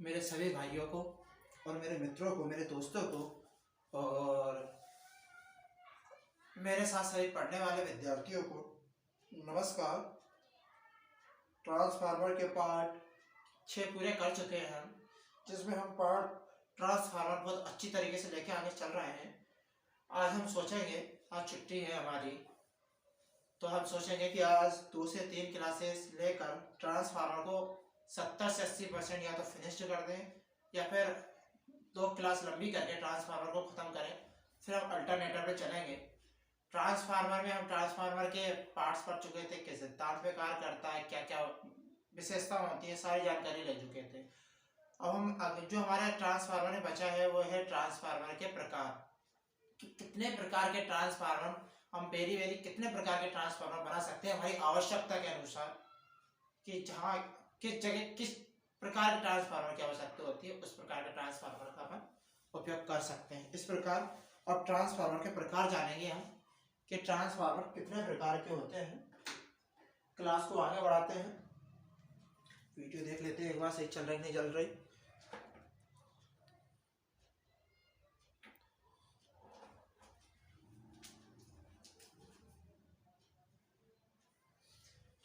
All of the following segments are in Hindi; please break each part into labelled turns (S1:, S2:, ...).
S1: मेरे सभी भाइयों को और मेरे मित्रों को, मेरे दोस्तों को और मेरे साथ सभी पढ़ने वाले विद्यार्थियों को नमस्कार। ट्रांसफार्मर के पार्ट 6 पूरे कर चुके हैं हम, जिसमें हम पार्ट ट्रांसफार्मर बहुत अच्छी तरीके से लेके आगे चल रहे हैं। आज हम सोचेंगे, आज छुट्टी है हमारी, तो हम सोचेंगे कि आज 2 से 3 क्लासेस लेकर ट्रांसफार्मर को 70 से 80% या तो फिनिश कर दें या फिर 2 क्लास लंबी करके ट्रांसफार्मर को ख़त्म करें। फिर हम अल्टरनेटर पे चलेंगे। ट्रांसफार्मर में हम ट्रांसफार्मर के पार्ट्स पढ़ चुके थे, किस सिद्धांत पे कार्य करता है, क्या क्या विशेषता होती है, सारी जानकारी ले चुके थे। अब जो हमारा ट्रांसफार्मर में बचा है वो है ट्रांसफार्मर के प्रकार। कितने प्रकार के ट्रांसफार्मर हम वेरी कितने प्रकार के ट्रांसफार्मर बना सकते हैं हमारी आवश्यकता के अनुसार, कि जहाँ किस जगह किस प्रकार के ट्रांसफार्मर की आवश्यकता होती है उस प्रकार के ट्रांसफार्मर का अपन उपयोग कर सकते हैं। इस प्रकार अब ट्रांसफार्मर के प्रकार जानेंगे हम कि ट्रांसफार्मर कितने प्रकार के होते हैं। क्लास को आगे बढ़ाते हैं, वीडियो देख लेते हैं एक बार, सही चल रही नहीं चल रही।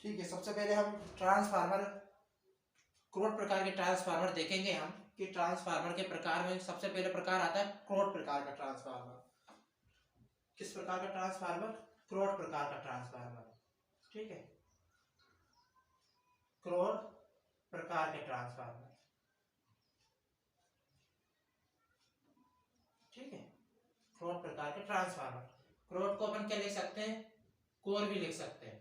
S1: ठीक है, सबसे पहले हम ट्रांसफार्मर क्रोड प्रकार के ट्रांसफार्मर देखेंगे हम कि ट्रांसफार्मर के प्रकार में सबसे पहले प्रकार आता है क्रोड प्रकार का ट्रांसफार्मर। किस प्रकार का ट्रांसफार्मर? क्रोड प्रकार का ट्रांसफार्मर। ठीक है, क्रोड प्रकार के ट्रांसफार्मर। ठीक है, क्रोड प्रकार के ट्रांसफार्मर। क्रोड को अपन क्या लिख सकते हैं? कोर भी लिख सकते हैं,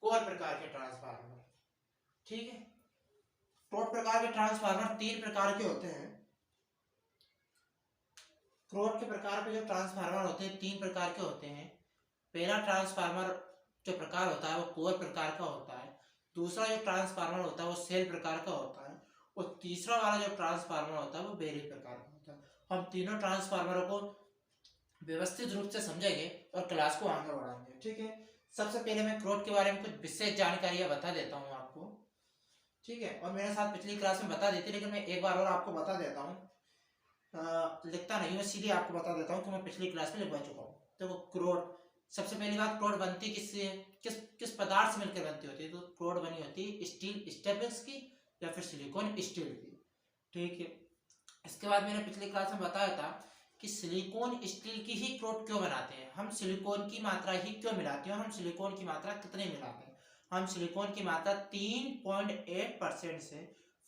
S1: कोर प्रकार के ट्रांसफार्मर। ठीक है, क्रोड प्रकार के ट्रांसफार्मर 3 प्रकार के होते हैं। क्रोड के प्रकार के जो ट्रांसफार्मर होते हैं 3 प्रकार के होते हैं। पहला ट्रांसफार्मर जो प्रकार होता है वो कोर प्रकार का होता है, दूसरा जो ट्रांसफार्मर होता है वो सेल प्रकार का होता है, और तीसरा वाला जो ट्रांसफार्मर होता है वो बेरिंग प्रकार का होता है। हम तीनों ट्रांसफार्मरों को व्यवस्थित रूप से समझेंगे और क्लास को आगे बढ़ाएंगे। ठीक है, सबसे पहले मैं क्रोड के बारे में कुछ विशेष जानकारियां बता देता हूँ आपको। ठीक है, और मेरे साथ पिछली क्लास में बता देती, लेकिन मैं एक बार और आपको बता देता हूँ। लिखता नहीं, मैं सीधे आपको बता देता हूँ कि मैं पिछली क्लास में लिखवा चुका हूँ। तो क्रोड, सबसे पहली बात, क्रोड बनती किससे, किस पदार्थ से मिलकर बनती होती है? तो क्रोड बनी होती है स्टील स्टेपल्स की या फिर सिलिकॉन स्टील की। ठीक है, इसके बाद मैंने पिछली क्लास में बताया था कि सिलिकॉन स्टील की ही क्रोड क्यों बनाते हैं, हम सिलिकॉन की मात्रा ही क्यों मिलाते हैं और हम सिलिकॉन की मात्रा कितने मिलाते हैं। हम सिलिकॉन की मात्रा 3.8% से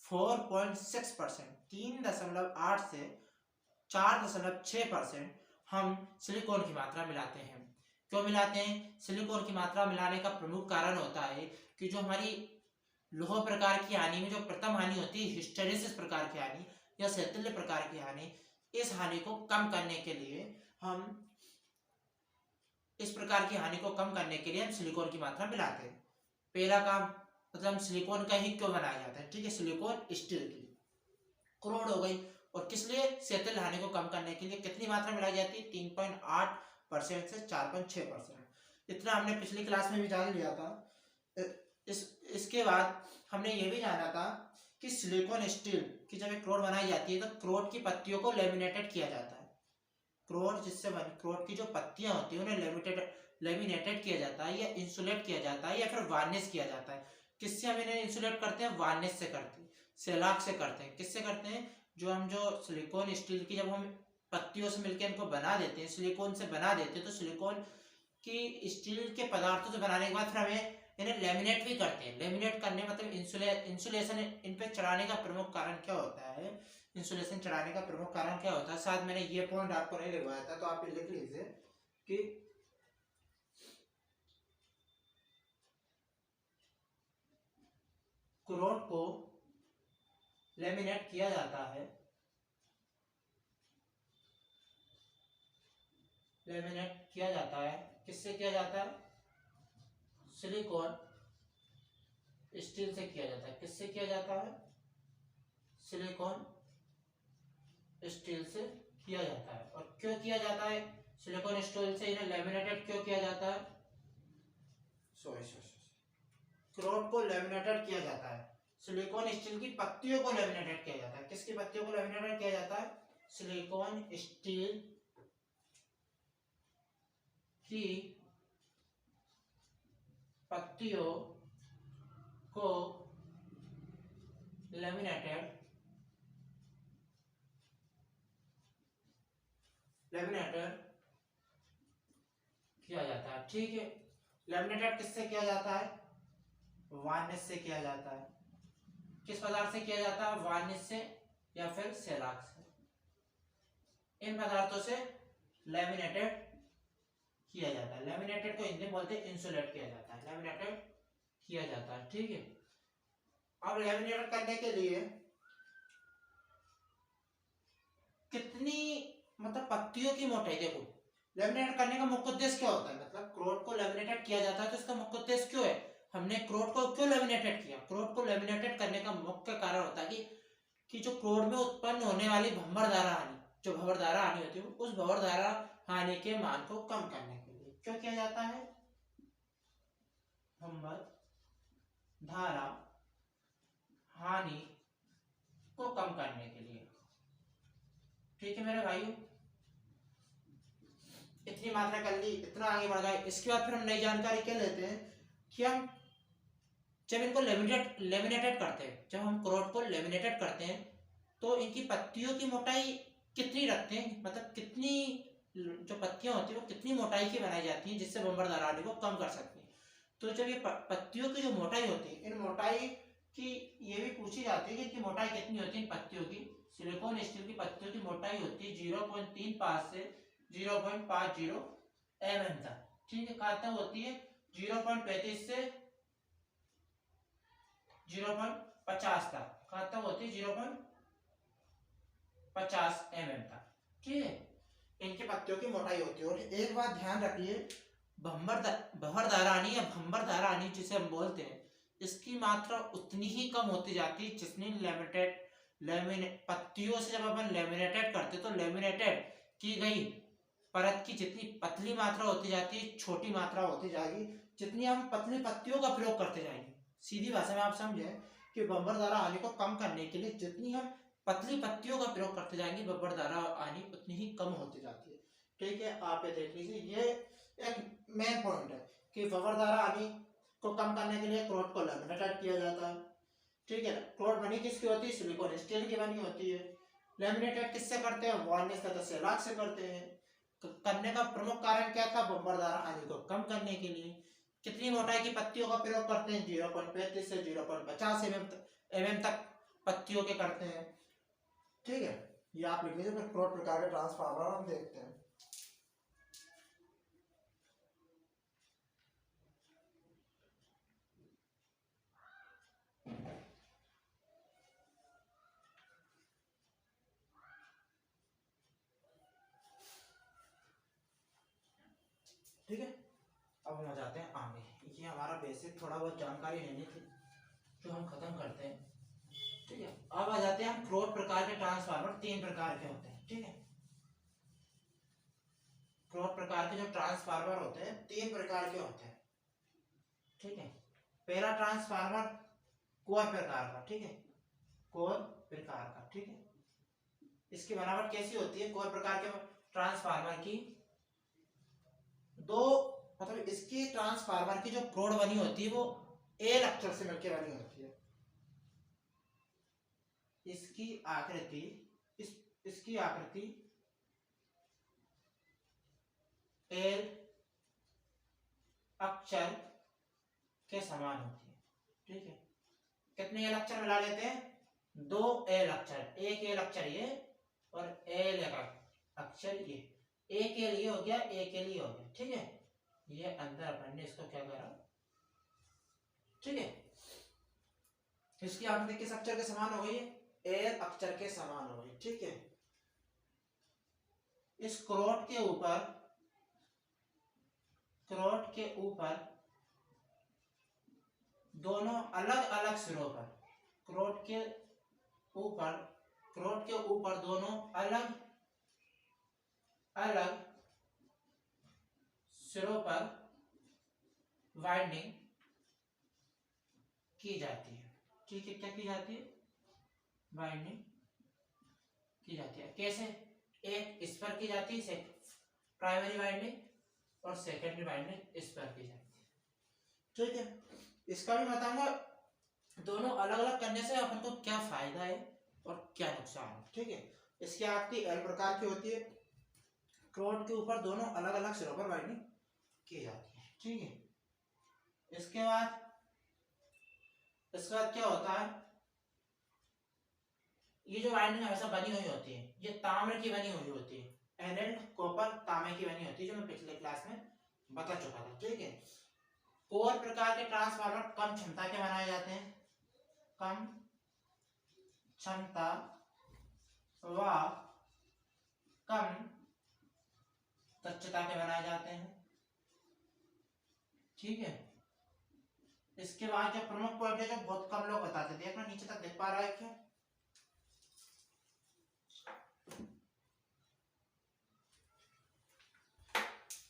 S1: 4.6%, 3.8 से 4.6% हम सिलिकॉन की मात्रा मिलाते हैं। क्यों मिलाते हैं? सिलिकॉन की मात्रा मिलाने का प्रमुख कारण होता है कि जो हमारी लोह प्रकार की हानि में जो प्रथम हानि होती है, हिस्टेरेसिस प्रकार की हानि या शैथिल्य प्रकार की हानि, इस हानि को कम करने के लिए हम इस प्रकार की हानि को कम करने के लिए हम सिलिकॉन की मात्रा मिलाते हैं। पहला काम, मतलब हम सिलिकॉन का ही क्यों बनाया जाता है? ठीक है, सिलिकॉन स्टील की क्रोड हो गई, और किस लिए? शैथिल्य हानि को कम करने के लिए कितनी मात्रा मिलाई जाती है? 3.8% से 4.6%। इतना हमने पिछली क्लास में भी जान लिया था। इसके बाद हमने ये भी जाना था कि सिलिकॉन स्टील की जब एक क्रोड बनाई जाती है तो क्रोड की पत्तियों को लेमिनेटेड किया जाता है। क्रोड की जो पत्तियां होती है उन्हें लेमिनेटेड किया जाता है या इंसुलेट किया जाता है या फिर वार्निश किया जाता है। किससे हम इन्हें इंसुलेट करते हैं? वार्निश से करते हैं, सेलाक से करते हैं। किससे करते हैं? जो सिलिकॉन स्टील की जब हम पत्तियों से मिलकर इनको बना देते हैं, सिलिकॉन से बना देते हैं, तो सिलिकॉन की स्टील के पदार्थों से बनाने के बाद फिर हमें इन्हें लेमिनेट भी करते हैं। लेमिनेट करने मतलब इंसुलेशन इन पे चढ़ाने का प्रमुख कारण क्या होता है? इंसुलेशन चढ़ाने का प्रमुख कारण क्या होता है? शायद मैंने ये पॉइंट आपको नहीं लिखवाया था, तो आप ये लिख लीजिए कि क्रोड को लेमिनेट किया जाता है, लेमिनेट किया जाता है। किससे किया जाता है? सिलिकॉन स्टील से किया जाता है। किससे किया जाता है? सिलिकॉन स्टील से किया जाता है। और क्यों किया जाता है सिलिकॉन स्टील से? इन्हें लेमिनेटेड क्यों किया जाता है? क्रोड को लेमिनेटेड किया जाता है सिलिकॉन स्टील की पत्तियों को लेमिनेटेड किया जाता है। किसकी पत्तियों को लेमिनेटेड किया जाता है? सिलिकॉन स्टील की पत्तियों को लेमिनेटेड किया जाता है। ठीक है, लेमिनेटेड किससे किया जाता है? वार्निश से किया जाता है। किस पदार्थ से किया जाता है? वार्निश से या फिर सेलाक से। इन पदार्थों से लेमिनेटेड किया जाता है। लेमिनेटेड को हिंदी में बोलते हैं इंसुलेट किया जाता है, लेमिनेटेड किया जाता है। ठीक है, अब लेमिनेट करने के लिए कितनी मतलब पत्तियों की मोटाई, देखो लेमिनेट करने का मुख्य उद्देश्य क्या होता है? मतलब क्रोट को लेमिनेटेड किया जाता है तो इसका मुख्य उद्देश्य क्यों है? हमने क्रोट को क्यों लेमिनेटेड किया? क्रोट को लेमिनेटेड करने का मुख्य कारण होता है कि जो क्रोट में उत्पन्न होने वाली भंवरधारा हानि, जो भंवरधारा हानि होती है, उस भंवरधारा हानि के मान को कम करने के लिए क्यों किया जाता है? भंवरधारा हानि को कम करने के लिए। ठीक है मेरे भाइयों, इतनी मात्रा कर ली, इतना आगे बढ़ गए। इसके बाद फिर हम नई जानकारी क्या लेते हैं कि हम जब इनको लेमिनेटेड करते हैं, जब हम क्रोट को लेमिनेटेड करते हैं तो इनकी पत्तियों की मोटाई कितनी रखते हैं, मतलब कितनी जो पत्तियां होती है वो कितनी मोटाई की बनाई जाती है जिससे भंवरधारा हानि को कम कर सकती है। तो जब ये पत्तियों की जो मोटाई होती है, इन मोटाई की ये भी पूछी जाती है कि इनकी मोटाई कितनी होती है इन पत्तियों की। सिलिकॉन स्टील की पत्तियों की मोटाई होती है 0.35 से 0.50 mm तक। ठीक है, कहाँ तक होती है? 0.35 से 0.50 तक। कहाँ तक होती है? 0.50 mm तक। ठीक है, इनके पत्तियों की मोटाई होती है। और एक बात ध्यान रखिए, भंवरधारा हानि या भंवरधारा हानि जिसे हम बोलते हैं, इसकी मात्रा उतनी ही कम होती जाती है जितनी पत्तियों से जब अपन लेमिनेटेड करते तो लेमिनेटेड की गई परत की जितनी पतली मात्रा होती जाती है, छोटी मात्रा होती जाएगी। जितनी हम पतली पत्तियों का प्रयोग करते जाएंगे, सीधी भाषा में आप समझें कि भंवरधारा हानि को कम करने के लिए जितनी हम पतली पत्तियों का प्रयोग करते जाएंगे, भंवरधारा हानि उतनी ही कम होती जाती है। ठीक है, आप ये देख लीजिए, ये एक मेन पॉइंट है कि भंवरधारा हानि को कम करने के लिए क्रोट को लेमिनेटेड किया जाता है। ठीक है, क्रोट बनी किसकी होती है? सिलिकॉन स्टील की बनी होती है। लेमिनेटेड किससे करते हैं? वार्निश तथा सेलाक से करते हैं। करने का प्रमुख कारण क्या था? भंवरधारा हानि को कम करने के लिए। कितनी मोटाई की पत्तियों का प्रयोग करते हैं? 0.35 से 0.50 mm तक पत्तियों के करते हैं। ठीक है, ये आप लिख लीजिए। फिर क्रोट प्रकार के ट्रांसफार्मर हम देखते हैं। ठीक है, अब हम आ जाते हैं आगे। ये हमारा बेसिक थोड़ा बहुत जानकारी लेनी थी जो हम खत्म करते हैं। ठीक है, अब आ जाते हैं हम क्रोट प्रकार के ट्रांसफार्मर। 3 प्रकार के होते हैं। ठीक है, क्रोट प्रकार के जो ट्रांसफार्मर होते हैं 3 प्रकार के होते हैं। ठीक है, पहला ट्रांसफार्मर कोर प्रकार का। ठीक है, कोर प्रकार का। ठीक है, इसकी बनावट कैसी होती है? कोर प्रकार के ट्रांसफार्मर की दो, मतलब इसकी ट्रांसफार्मर की जो क्रोड बनी होती है वो एल अक्षर से मिलकर बनी होती है। इसकी आकृति इसकी आकृति एल अक्षर के समान होती है। ठीक है, कितने एल अक्षर मिला लेते हैं? 2 एल अक्षर, एक एल अक्षर ये और एल अक्षर ये। एक एल ये हो गया, एक एल ये हो गया। ठीक है, ये अंदर अपन ने इसको क्या करा? ठीक है, इसकी आकृति किस अक्षर के समान हो गई? एल अक्षर के समान हो गई। ठीक है, इस क्रोट के ऊपर दोनों अलग अलग सिरों पर, क्रोट के ऊपर दोनों अलग अलग सिरों पर वाइंडिंग की जाती है। ठीक है, क्या की जाती है, वाइंडिंग की जाती है। कैसे, एक इस पर की जाती है प्राइमरी वाइंडिंग और सेकेंडरी वाइंडिंग इस पर की जाती है। ठीक है, इसका भी बताऊंगा दोनों अलग अलग करने से अपन को क्या फायदा है और क्या नुकसान है। ठीक है, इसकी आकृति एल प्रकार की होती है, क्रोड के ऊपर दोनों अलग अलग सिरों पर वाइंडिंग की जाती है। ठीक है, इसके बाद क्या होता है, ये जो वाइंडिंग हमेशा बनी हुई होती है ये ताम्र की बनी हुई होती है, एनल्ड कॉपर तांबे की बनी होती है, जो मैं पिछले क्लास में बता चुका था। ठीक है, कोर प्रकार के ट्रांसफार्मर कम क्षमता के बनाए जाते हैं, कम क्षमता व कम दक्षता के बनाए जाते हैं। ठीक है, इसके बाद जो प्रमुख पॉइंट है जो बहुत कम लोग बताते थे, अपना नीचे तक देख पा रहा है क्या,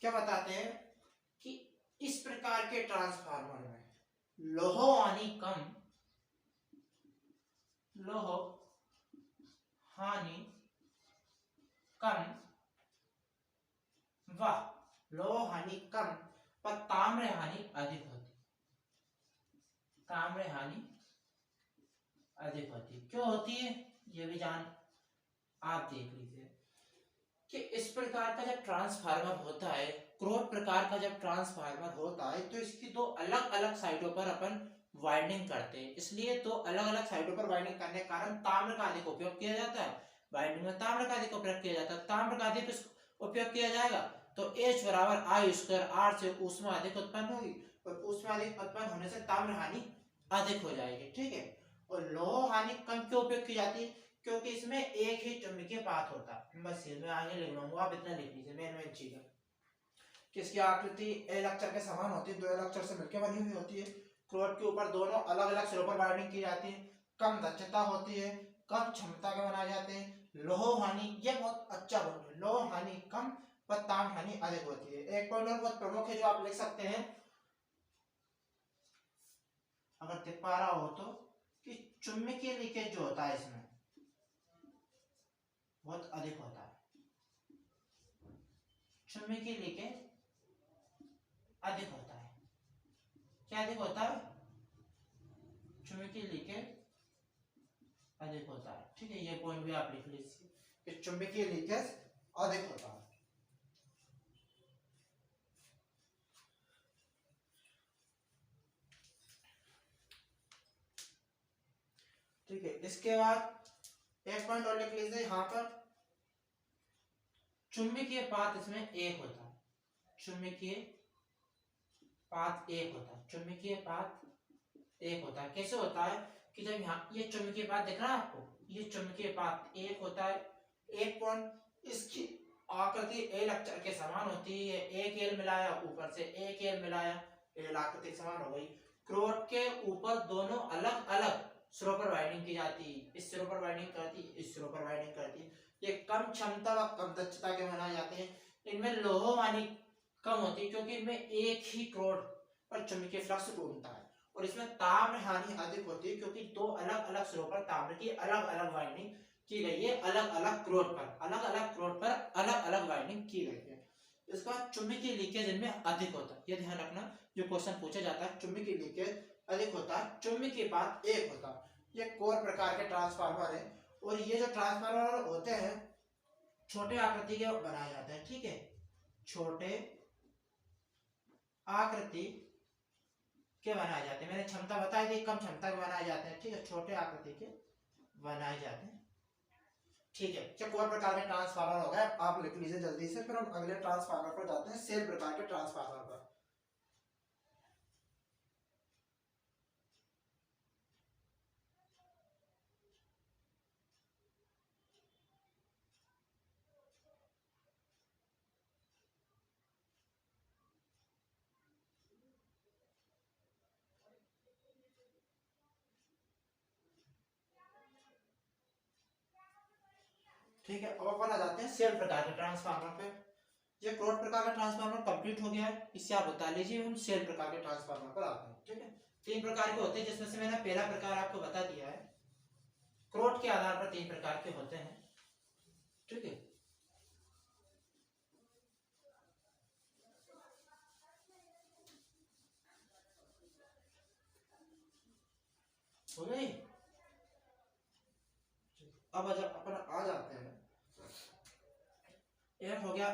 S1: क्या बताते हैं कि इस प्रकार के ट्रांसफार्मर में लौह हानि कम, लौह हानि कम व लौह हानि कम पर ताम्र हानि अधिक होती, ताम्र हानि अधिक होती। क्यों होती है ये भी जान आप देख लीजिए कि इस प्रकार का जब ट्रांसफार्मर होता है, क्रोड प्रकार का जब ट्रांसफार्मर होता है, तो इसकी दो अलग अलग साइडों पर अपन वाइंडिंग करते हैं, इसलिए दो अलग अलग साइडों पर वाइंडिंग करने के कारण ताम्र का अधिक उपयोग किया जाता है। वाइंडिंग में ताम्र का अधिक उपयोग किया जाता है, ताम्र का अधिक उपयोग किया जाएगा तो H बराबर I स्क्वायर R से ऊष्मा अधिक उत्पन्न होगी, और ऊष्मा अधिक उत्पन्न होने से ताम्र हानि अधिक हो जाएगी। ठीक है, और लौह हानि कम क्यों उपयोग की जाती है, क्योंकि इसमें एक ही चुंबकीय पात होता है। बस मैं आगे लिख लूंगा, आप इतना लिख लीजिए, मेन चीज है कि इसकी आकृति एल अक्षर के समान होती है, दो एल अक्षर से मिलकर बनी हुई होती है, क्रोड के ऊपर दोनों अलग अलग सिरों पर वाइंडिंग की जाती है, कम दक्षता होती है, कम क्षमता के बनाए जाते हैं, लौह हानि, ये बहुत अच्छा पॉइंट है, लौह हानि कम पर ताम्र हानि अधिक होती है। एक पॉइंट और बहुत प्रमुख है जो आप लिख सकते हैं अगर देख पा रहा हो तो, कि चुंबकीय लीकेज जो होता है इसमें बहुत अधिक होता है, चुंबकीय लीकेज अधिक होता है। क्या अधिक होता है, चुंबकीय लीकेज अधिक होता है। ठीक है, ये पॉइंट भी आप लिख लीजिए कि चुंबकीय लीकेज अधिक होता है। ठीक है, इसके बाद एक पॉइंट और लिख लीजिए यहां पर, चुंबकीय पात इसमें एक होता है, चुंबकीय पात एक होता है, चुंबकीय पात एक होता है। कैसे होता है कि जब यहाँ ये चुंबकीय पात दिख रहा है आपको, ये चुंबकीय पात एक होता है, एक पॉइंट, इसकी आकृति एल अक्षर के समान होती है, एक एल मिलाया ऊपर से एक एल मिलाया, एल आकृति समान हो गई। क्रोड के ऊपर दोनों अलग अलग सिरों पर वाइंडिंग की जाती है, इस सिरों पर वाइंडिंग करती है, इस सिरों पर वाइंडिंग करती है। ये कम क्षमता व कम दक्षता के बनाए जाते हैं, इनमें लौह हानि कम होती है क्योंकि इनमें एक ही क्रोड पर चुंबकीय फ्लक्स घूमता है, और इसमें ताम्र हानि अधिक होती है क्योंकि दो अलग अलग सिरों पर ताम्र की अलग अलग वाइंडिंग की गई है, अलग अलग क्रोड पर, अलग अलग क्रोड पर अलग अलग वाइंडिंग की गई है। इसका चुंबकीय लीकेज इनमें अधिक होता है, ये ध्यान रखना, जो क्वेश्चन पूछा जाता है चुंबकीय लीकेज अधिक होता है, चुंबकीय पात एक होता है। ये कोर प्रकार के ट्रांसफार्मर है, और ये जो ट्रांसफार्मर होते हैं छोटे आकृति के बनाए जाते हैं। ठीक है, छोटे आकृति के बनाए जाते हैं, मैंने क्षमता बताई थी, कम क्षमता के बनाए जाते हैं। ठीक है, छोटे आकृति के बनाए जाते हैं। ठीक है, क्या कोर प्रकार के ट्रांसफार्मर हो गए, आप लिख लीजिए जल्दी से, फिर हम अगले ट्रांसफार्मर पर जाते हैं, सेल प्रकार के ट्रांसफार्मर पर। ठीक है, अब अपन आ जाते हैं सेल प्रकार के ट्रांसफार्मर पे। ये क्रोड प्रकार का ट्रांसफार्मर कंप्लीट हो गया है, इससे आप बता लीजिए हम सेल प्रकार के ट्रांसफार्मर पर आते हैं। ठीक है, तीन प्रकार के होते हैं, जिसमें से मैंने पहला प्रकार आपको बता दिया है। क्रोट के आधार पर तीन प्रकार के होते हैं, ठीक है। हो गई। अब जब अपन आ जाते हैं, एक हो गया।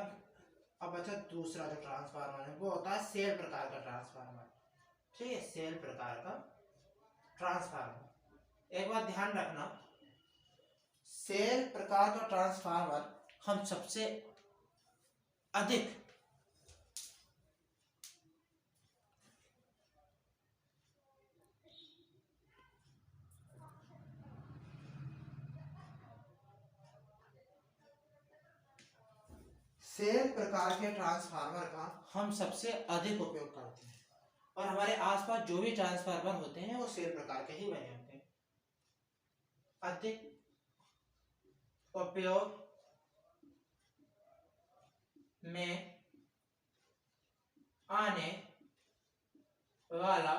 S1: अब बचा दूसरा जो ट्रांसफार्मर है, वो होता है सेल प्रकार का ट्रांसफार्मर, ठीक है। सेल प्रकार का ट्रांसफार्मर। एक बात ध्यान रखना, सेल प्रकार का ट्रांसफार्मर हम सबसे अधिक सेल प्रकार के ट्रांसफार्मर का हम सबसे अधिक उपयोग करते हैं, और हमारे आसपास जो भी ट्रांसफार्मर होते हैं वो सेल प्रकार के ही बने होते हैं। अधिक उपयोग में आने वाला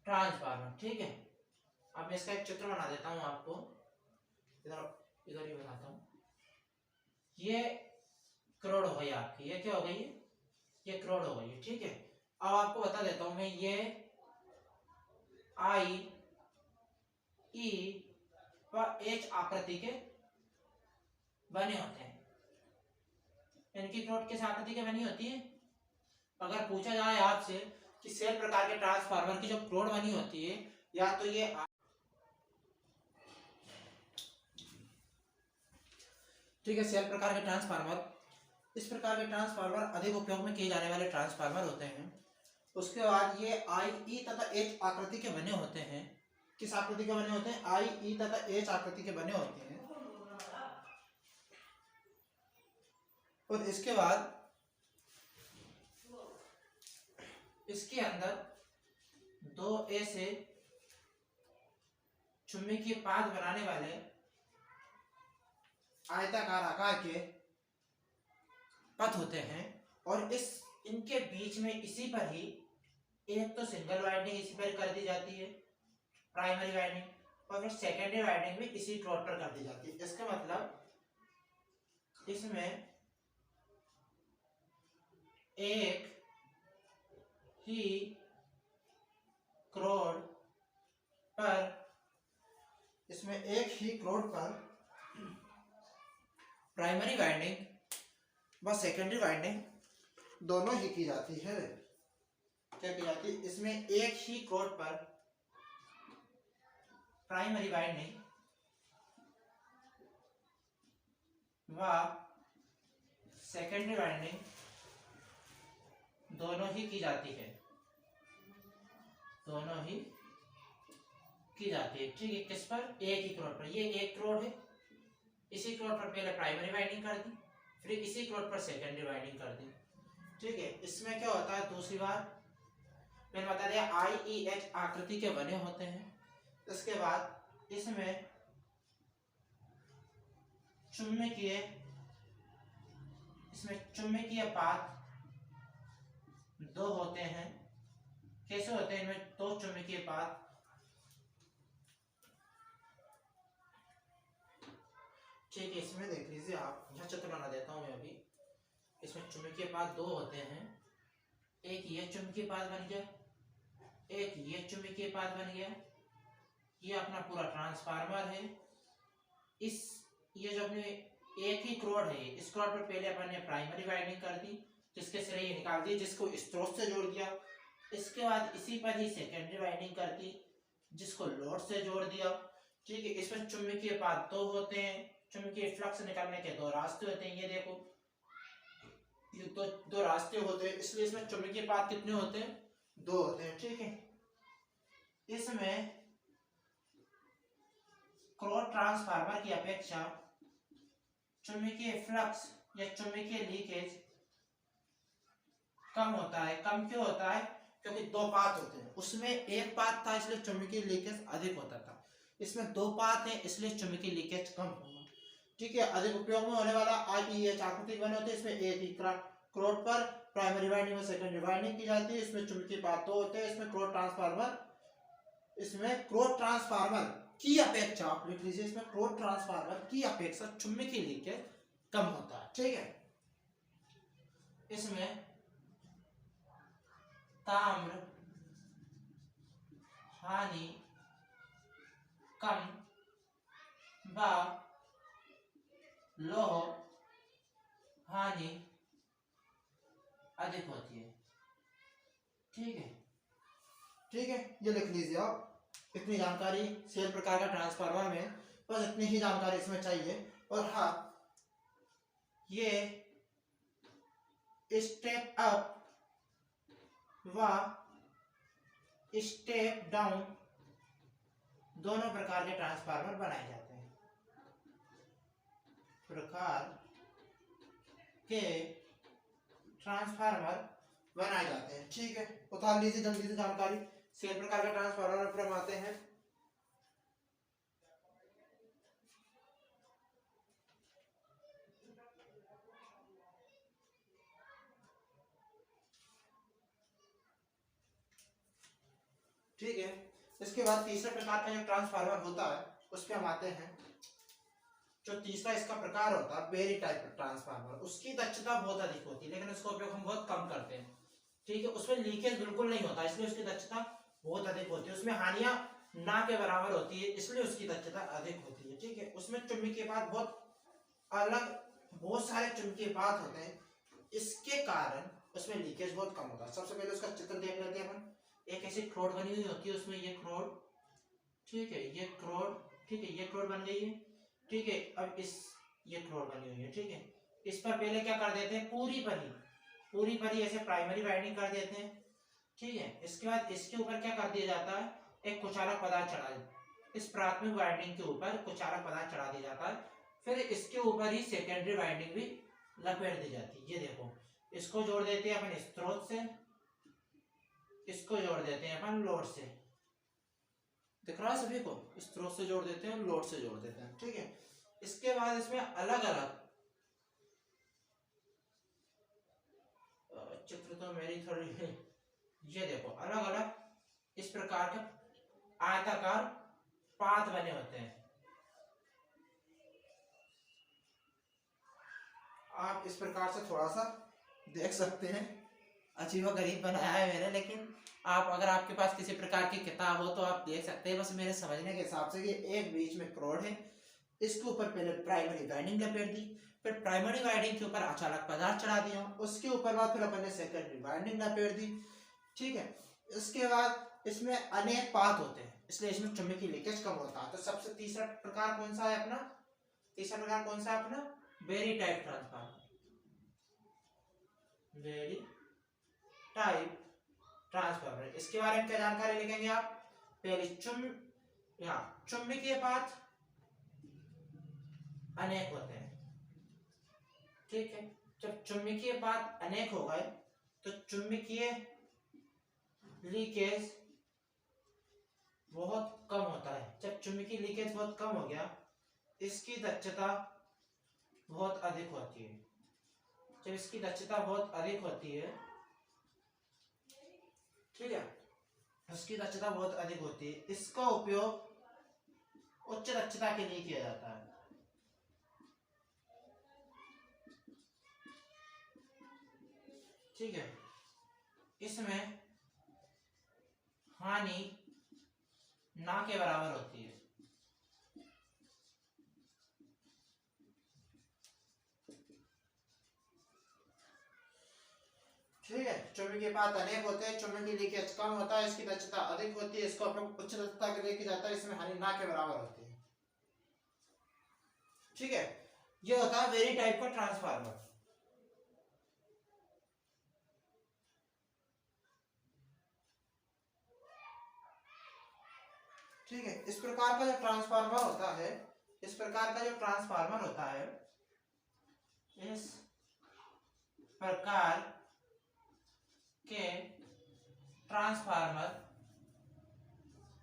S1: ट्रांसफार्मर, ठीक है। अब मैं इसका एक चित्र बना देता हूं आपको, इधर इधर ही बनाता हूं। ये करोड़ हो गई आपकी, ये क्या हो गई है, ये करोड़ हो गई है, ठीक है। अब आपको बता देता हूं मैं, ये आई ई व एच आकृति के बने होते हैं। इनकी करोड़ किस आकृति के बनी होती है? अगर पूछा जाए आपसे कि सेल प्रकार के ट्रांसफार्मर की जो करोड़ बनी होती है, या तो ये, ठीक है, सेल प्रकार के ट्रांसफार्मर, इस प्रकार के ट्रांसफार्मर अधिक उपयोग में किए जाने वाले ट्रांसफार्मर होते हैं। उसके बाद ये आई ई तथा एच आकृति के बने होते हैं। किस आकृति के बने होते हैं? आई ई तथा एच आकृति के बने होते हैं। और इसके बाद इसके अंदर दो ऐसे चुंबकीय पाद बनाने वाले आयताकार आकार के पथ होते हैं, और इनके बीच में इसी पर ही एक तो सिंगल वाइंडिंग इसी पर कर दी जाती है, प्राइमरी वाइंडिंग, और फिर सेकेंडरी वाइंडिंग भी इसी ट्रॉट पर कर दी जाती है। इसका मतलब इसमें एक ही क्रोड पर प्राइमरी वाइंडिंग व सेकेंडरी वाइंडिंग दोनों ही की जाती है। क्या की जाती है? इसमें एक ही क्रोड पर प्राइमरी वाइंडिंग व सेकेंडरी वाइंडिंग दोनों ही की जाती है, दोनों ही की जाती है, ठीक है। किस पर? एक ही क्रोड पर। ये एक क्रोड है, इसी क्रोड पर पहले प्राइमरी वाइंडिंग कर दी, फिर इसी क्रोड पर सेकेंडरी वाइंडिंग कर दी, ठीक है। इसमें क्या होता है, दूसरी बार मैंने बता दिया, आई ई एच आकृति के बने होते हैं। इसके बाद इसमें चुंबकीय पाथ दो होते हैं। कैसे होते हैं? इनमें दो चुंबकीय पाथ, ठीक है। इसमें देख लीजिए आप, यहाँ चित्र बना देता हूं मैं अभी। इसमें चुंबकीय पाथ दो होते हैं, एक ये चुंबकीय पाथ बन गया, एक ये चुंबकीय पाथ बन गया। ये अपना पूरा ट्रांसफार्मर है। ये जो अपने एक ही क्रोड है, इस क्रोड पर पहले अपन ने प्राइमरी वाइंडिंग कर दी, जिसके सिरे ये निकाल दिए, जिसको स्रोत से जोड़ दिया। इसके बाद इसी पर ही सेकेंडरी वाइंडिंग कर दी, जिसको लोड से जोड़ दिया, ठीक है। इसमें चुंबकीय पाथ दो होते हैं, चुंबकीय फ्लक्स निकलने के दो रास्ते होते हैं। ये देखो, ये दो रास्ते होते हैं, इसलिए इसमें चुंबकीय पाथ कितने होते हैं? दो होते हैं, ठीक है। इसमें क्रोड ट्रांसफार्मर की अपेक्षा चुंबकीय फ्लक्स या चुंबकीय लीकेज कम होता है। कम क्यों होता है? क्योंकि दो पाथ होते हैं, उसमें एक पाथ था इसलिए चुंबकीय लीकेज अधिक होता था, इसमें दो पाथ है इसलिए चुंबकीय लीकेज कम होगा, ठीक है। अधिक उपयोग में होने वाला आईईएच आकृति बने होते हैं। इसमें एक ही क्रोड पर प्राइमरी वाइंडिंग और सेकेंडरी वाइंडिंग की जाती है। इसमें चुंबकीय पाथ दो होते हैं। इसमें क्रोड ट्रांसफार्मर इसमें क्रोध ट्रांसफार्मर की अपेक्षा, आप लिख लीजिए, इसमें क्रोध ट्रांसफार्मर की अपेक्षा चुंबकीय लीकेज कम होता है। ठीक है, इसमें ताम्र हानि कम व लौह हानि अधिक होती है। ठीक है, ठीक है, ये लिख लीजिए आप। इतनी जानकारी सेल प्रकार का ट्रांसफार्मर में, बस इतनी ही जानकारी इसमें चाहिए। और हाँ, ये स्टेप अप व स्टेप डाउन दोनों प्रकार के ट्रांसफार्मर बनाए जाते हैं। प्रकार के ट्रांसफार्मर बनाए जाते हैं। ठीक है, उतार लीजिए जल्दी से जानकारी। सेल प्रकार का ट्रांसफार्मर पर हम आते हैं। ठीक है, इसके बाद तीसरे प्रकार का जो ट्रांसफार्मर होता है उस पर हम आते हैं। जो तीसरा इसका प्रकार होता है बेरी टाइप ट्रांसफार्मर, उसकी दक्षता बहुत अधिक होती है, लेकिन उसका उपयोग हम बहुत कम करते हैं। ठीक है, उसमें लीकेज बिल्कुल नहीं होता, इसलिए उसकी दक्षता बहुत अधिक होती है। उसमें हानियां ना के बराबर होती है, इसलिए उसकी दक्षता अधिक होती है। ठीक है, उसमें चुंबकीय पात बहुत सारे चुंबकीय पात होते हैं, इसके कारण उसमें लीकेज बहुत कम होता है। सबसे पहले उसका चित्र देख लेते हैं अपन। एक ऐसी क्रोड बनी हुई होती है, उसमें ये क्रोड, ठीक है, ये क्रोड, ठीक है, ये क्रोड बन गई है। ठीक है, अब ये क्रोड बनी हुई है। ठीक है, इस पर पहले क्या कर देते हैं, पूरी परी ऐसे प्राइमरी वाइंडिंग कर देते हैं। ठीक है, इसके बाद इसके ऊपर क्या कर दिया जाता है, एक कुचालक पदार्थ चढ़ा, इस प्राथमिक वाइंडिंग के ऊपर कुचालक पदार्थ चढ़ा दिया जाता है। फिर इसके ऊपर ही सेकेंडरी वाइंडिंग भी लपेट दी जाती है। ये देखो, इसको जोड़ देते हैं अपन स्रोत से, इसको जोड़ देते हैं अपन लोड से। दिख रहा है सभी को, स्रोत से जोड़ देते हैं, लोड से जोड़ देते हैं। ठीक है, इसके बाद इसमें अलग अलग चित्र तो मेरी थोड़ी ये देखो, अलग अलग इस प्रकार के आयताकार पात बने होते हैं। आप इस प्रकार से थोड़ा सा देख सकते हैं, अजीबो गरीब बनाया है मैंने, लेकिन आप अगर आपके पास किसी प्रकार की किताब हो तो आप देख सकते हैं। बस मेरे समझने के हिसाब से कि एक बीच में क्रोड है, इसके ऊपर पहले प्राइमरी वाइंडिंग लपेट दी, फिर प्राइमरी वाइंडिंग के ऊपर अचालक पदार्थ चढ़ा दिया, उसके ऊपर बाद फिर अपन ने सेकेंडरी वाइंडिंग लपेट दी। ठीक है, इसके बाद इसमें अनेक पाथ होते हैं, इसलिए इसमें चुंबकीय लीकेज कम होता है। तो सबसे तीसरा प्रकार कौन सा है अपना, तीसरा प्रकार कौन सा है अपना, berry type transformer. Berry type transformer, इसके बारे में क्या जानकारी लिखेंगे आप, पहले चुंबकीय पाथ अनेक होते हैं। ठीक है, जब चुंबकीय पाथ अनेक हो गए तो चुंबकीय लीकेज बहुत कम होता है। जब चुंबकीय लीकेज बहुत कम हो गया, इसकी दक्षता बहुत अधिक होती है। जब इसकी दक्षता बहुत अधिक होती है, ठीक है, इसकी दक्षता बहुत अधिक होती है, इसका उपयोग उच्च दक्षता के लिए किया जाता है। ठीक है, इसमें हानि ना के बराबर होती है। ठीक है, चुंबकीय पाथ अनेक होते हैं, चुंबकीय लीकेज कम होता है, इसकी दक्षता अधिक होती है, इसको उपयोग उच्च दक्षता के लिए किया जाता है, इसमें हानि ना के बराबर होती है। ठीक है, ये होता है वेरी टाइप का ट्रांसफार्मर। ठीक है, इस प्रकार का जो ट्रांसफार्मर होता है, इस प्रकार का जो ट्रांसफार्मर होता है, इस प्रकार के ट्रांसफार्मर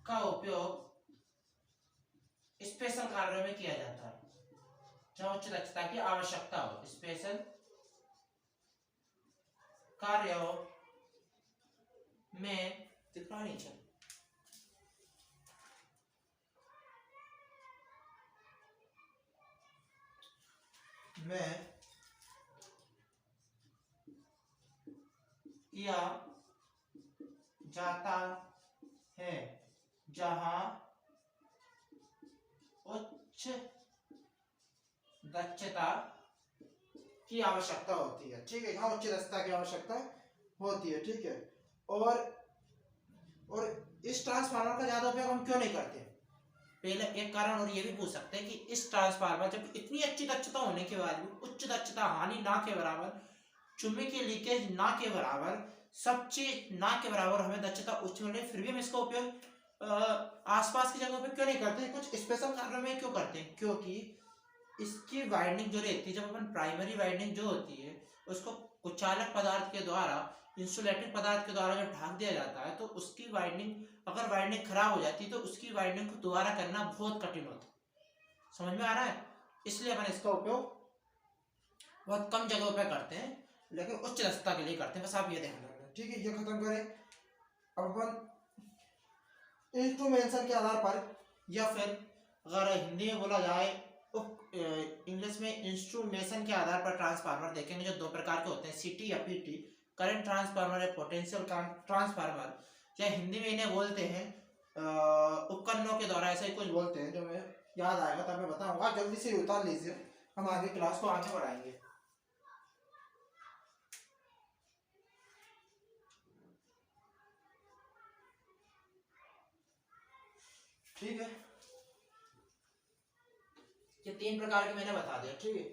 S1: का उपयोग स्पेशल कार्यों में किया जाता है, जहां उच्च दक्षता की आवश्यकता हो। स्पेशल कार्यों में दिखा नीचे, में किया जाता है जहां उच्च दक्षता की आवश्यकता होती है। ठीक है, यहाँ उच्च दक्षता की आवश्यकता होती है। ठीक है, और इस ट्रांसफार्मर का ज्यादा उपयोग हम क्यों नहीं करते? पहले एक कारण और ये भी पूछ सकते हैं कि इस ट्रांसफार्मर जब इतनी अच्छी दक्षता होने के बाद भी उच्च दक्षता हानि ना के बराबर, चुंबकीय लीकेज ना के बराबर, सब चीज ना के बराबर हमें दक्षता उच्च मिल रही, फिर भी हम इसका उपयोग आसपास की जगहों पे क्यों नहीं करते? कुछ स्पेशल कारणों में क्यों करते हैं? क्योंकि इसकी वाइंडिंग जो रहती है, जब अपन प्राइमरी वाइंडिंग जो होती है उसको कुचालक पदार्थ के द्वारा, इंसुलेटिंग पदार्थ के द्वारा जब ढक दिया जाता है तो उसकी वाइंडिंग, अगर वाइंडिंग खराब हो जाती है तो उसकी वाइंडिंग को दोबारा करना बहुत कठिन होता है। समझ में आ रहा है? इसलिए अपन इसका उपयोग बहुत कम जगहों पर करते हैं, लेकिन उच्च दक्षता के लिए करते हैं। बस आप ये ध्यान रखना। ठीक है, ये खत्म करें। अब अपन इंस्ट्रूमेंशन के आधार पर, या फिर अगर हिंदी में बोला जाए इंग्लिश में इंस्ट्रूमेशन के आधार पर ट्रांसफार्मर देखेंगे, जो दो प्रकार के होते हैं, सीटी या पीटी, करंट ट्रांसफार्मर या पोटेंशियल ट्रांसफार्मर, या हिंदी में इन्हें बोलते हैं उपकरणों के द्वारा, ऐसा ही कुछ बोलते हैं, जो मैं याद आएगा तब मैं बताऊंगा। जल्दी से उतार लीजिए, हम आगे क्लास को आगे बढ़ाएंगे। ठीक है, ये तीन प्रकार के मैंने बता दिया। ठीक है,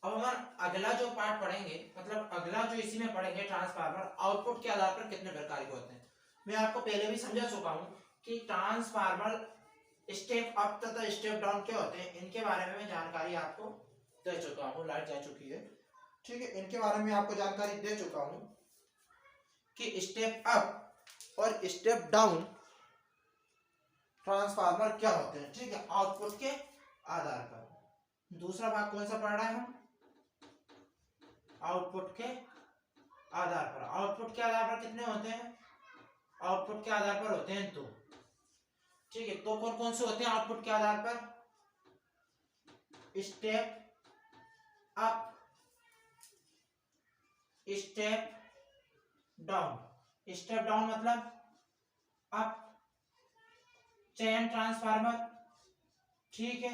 S1: अब हमारा अगला जो पार्ट पढ़ेंगे, मतलब अगला जो इसी में पढ़ेंगे, ट्रांसफार्मर आउटपुट के आधार पर कितने प्रकार के होते हैं। मैं आपको पहले भी समझा चुका हूं कि ट्रांसफार्मर स्टेप अप तथा स्टेप डाउन क्या होते हैं, इनके बारे में मैं जानकारी आपको दे चुका हूँ। लाइट जा चुकी है। ठीक है, इनके बारे में आपको जानकारी दे चुका हूँ कि स्टेप अप और स्टेप डाउन ट्रांसफार्मर क्या होते हैं। ठीक है, आउटपुट के आधार पर। दूसरा भाग कौन सा पढ़ रहे हैं हम? आउटपुट के आधार पर। आउटपुट के आधार पर कितने होते हैं? आउटपुट के आधार पर होते हैं दो। ठीक है, तो कौन कौन से होते हैं आउटपुट के आधार पर? Step up, step down. Step down मतलब अप चेन ट्रांसफार्मर, ठीक है,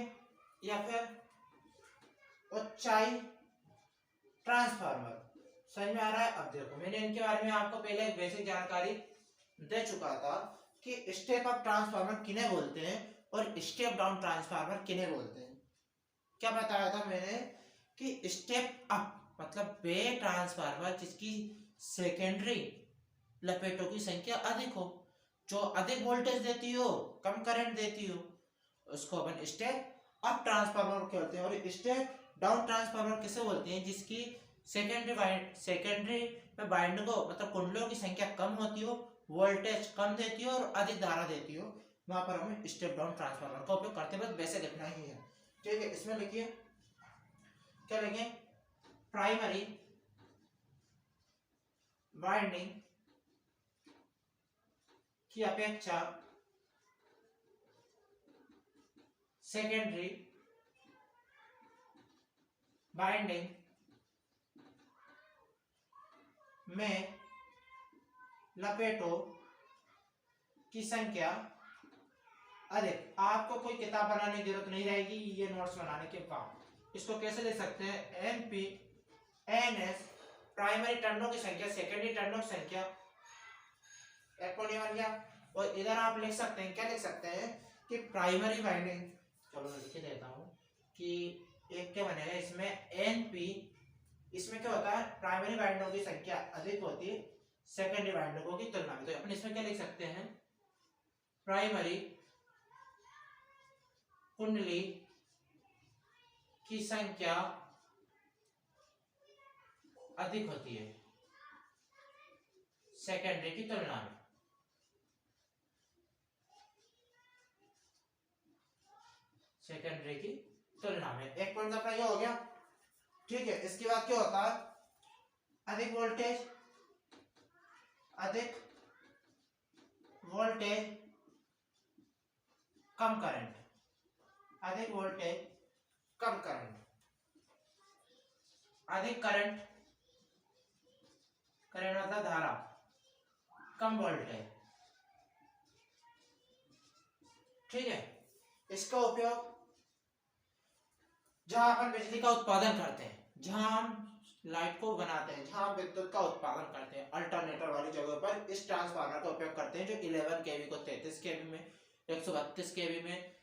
S1: या फिर ऊंचाई ट्रांसफार्मर। समझ में आ रहा है? अब देखो, मैंने इनके बारे में आपको पहले एक बेसिक जानकारी दे चुका था कि स्टेप अप ट्रांसफार्मर किन्हें बोलते हैं और स्टेप डाउन ट्रांसफार्मर किन्हें बोलते हैं। क्या बताया था मैंने कि स्टेप अप मतलब वे ट्रांसफार्मर जिसकी सेकेंडरी लपेटों की संख्या अधिक हो, जो अधिक वोल्टेज देती हो, कम करंट देती हो, उसको अपन स्टेप अप ट्रांसफार्मर कहते हैं। और स्टेप डाउन ट्रांसफार्मर किसे बोलते हैं? जिसकी सेकेंडरी में बाइंडिंग हो, मतलब कुंडलों की संख्या कम होती हो, वोल्टेज कम देती हो और अधिक धारा देती हो, वहां पर हम स्टेप डाउन ट्रांसफार्मर का उपयोग करते हैं। बस बेसिक इतना ही है। ठीक है, इसमें लिखिए, क्या लिखें? प्राइमरी वाइंडिंग की अपेक्षा सेकेंडरी वाइंडिंग में लपेटों की संख्या अधिक। आपको कोई किताब बनाने की जरूरत नहीं रहेगी ये नोट्स बनाने के बाद। इसको कैसे लिख सकते हैं? एनपी एनएस प्राइमरी टर्नों की संख्या, सेकेंडरी टर्नों की संख्या, बन गया। और इधर आप लिख सकते हैं, क्या लिख सकते हैं कि प्राइमरी वाइंडिंग, चलो मैं लिख देता हूं कि एक क्या बनेगा इसमें, एनपी, इसमें क्या होता है? प्राइमरी वाइंडिंगों की संख्या अधिक होती है सेकेंडरी वाइंडिंगों की तुलना में। तो अपन इसमें क्या लिख सकते हैं? प्राइमरी कुंडली की संख्या अधिक होती है सेकेंडरी की तुलना में। सेकेंडरी की तुलना में एक पॉइंट अपना ये हो गया। ठीक है, इसके बाद क्या होता है? अधिक वोल्टेज कम करंट, अधिक वोल्टेज कम करंट। अधिक करंट, करंट मतलब धारा, कम वोल्टेज, ठीक है। इसका उपयोग जहां अपन बिजली का उत्पादन करते हैं, जहां हम लाइट को बनाते हैं, जहां विद्युत का उत्पादन करते हैं, अल्टरनेटर वाली जगह पर इस ट्रांसफार्मर का उपयोग करते हैं, जो 11 केवी को 33 केवी में, 132 केवी में,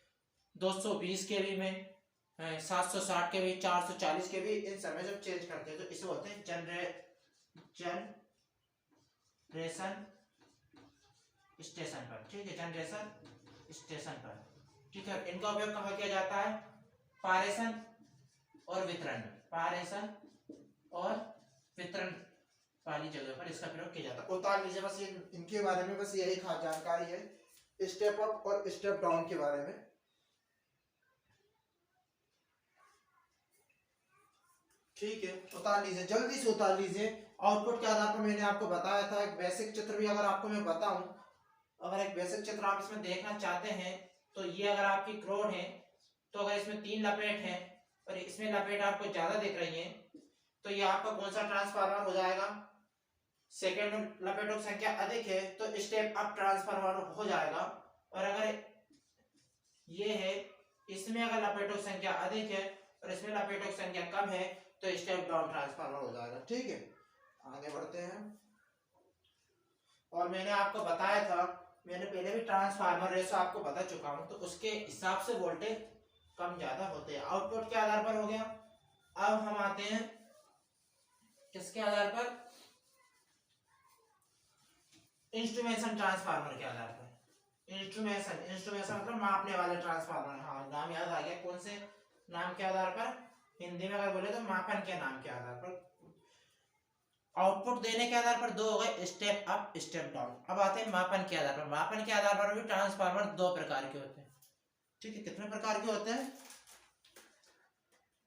S1: 220 केवी में, 760 केवी, 440 केवी, इन समय जब चेंज करते हैं तो इसे बोलते हैं जनरेशन स्टेशन पर, ठीक है, जनरेशन स्टेशन पर, ठीक है। इनका उपयोग कहाँ किया जाता है? पारेषण और वितरण, पारेषण और वितरण वाली जगह पर इसका प्रयोग किया जाता है। उतार लीजिए बस, ये इनके बारे में बस यही खास जानकारी है, स्टेप अप और स्टेप डाउन के बारे में। ठीक है, उतार लीजिए, जल्दी से उतार लीजिए। आउटपुट के आधार पर मैंने आपको बताया था, एक बेसिक चित्र भी अगर आपको मैं बताऊं, अगर एक बेसिक चित्र आप इसमें देखना चाहते हैं तो ये अगर आपकी क्रोड है, तो अगर इसमें 3 लपेट है और इसमें लपेट आपको ज्यादा दिख रही है, तो ये आपका कौन सा ट्रांसफार्मर हो जाएगा? सेकेंड में लपेटों की संख्या अधिक है तो स्टेप अप ट्रांसफार्मर हो जाएगा, और अगर ये है, इसमें अगर लपेटों की संख्या अधिक है और इसमें लपेटों की संख्या कम है तो स्टेप डाउन ट्रांसफार्मर हो जाएगा, ठीक है। आगे बढ़ते हैं। और मैंने आपको बताया था, मैंने पहले भी ट्रांसफार्मर रेशो आपको बता चुका हूं, तो उसके हिसाब से वोल्टेज कम ज्यादा होते हैं। आउटपुट के आधार पर हो गया। अब हम आते हैं किसके आधार पर? इंस्ट्रूमेशन ट्रांसफार्मर के आधार पर। इंस्ट्रूमेशन, इंस्ट्रूमेशन मतलब मापने वाले ट्रांसफार्मर। हाँ, नाम याद आ गया। कौन से नाम के आधार पर? हिंदी में अगर बोले तो मापन के नाम के आधार पर। आउटपुट देने के आधार पर 2 हो गए, स्टेप अप स्टेप डाउन। अब आते हैं मापन के आधार पर। मापन के आधार पर भी ट्रांसफार्मर 2 प्रकार के होते हैं, ठीक है। कितने प्रकार के होते हैं?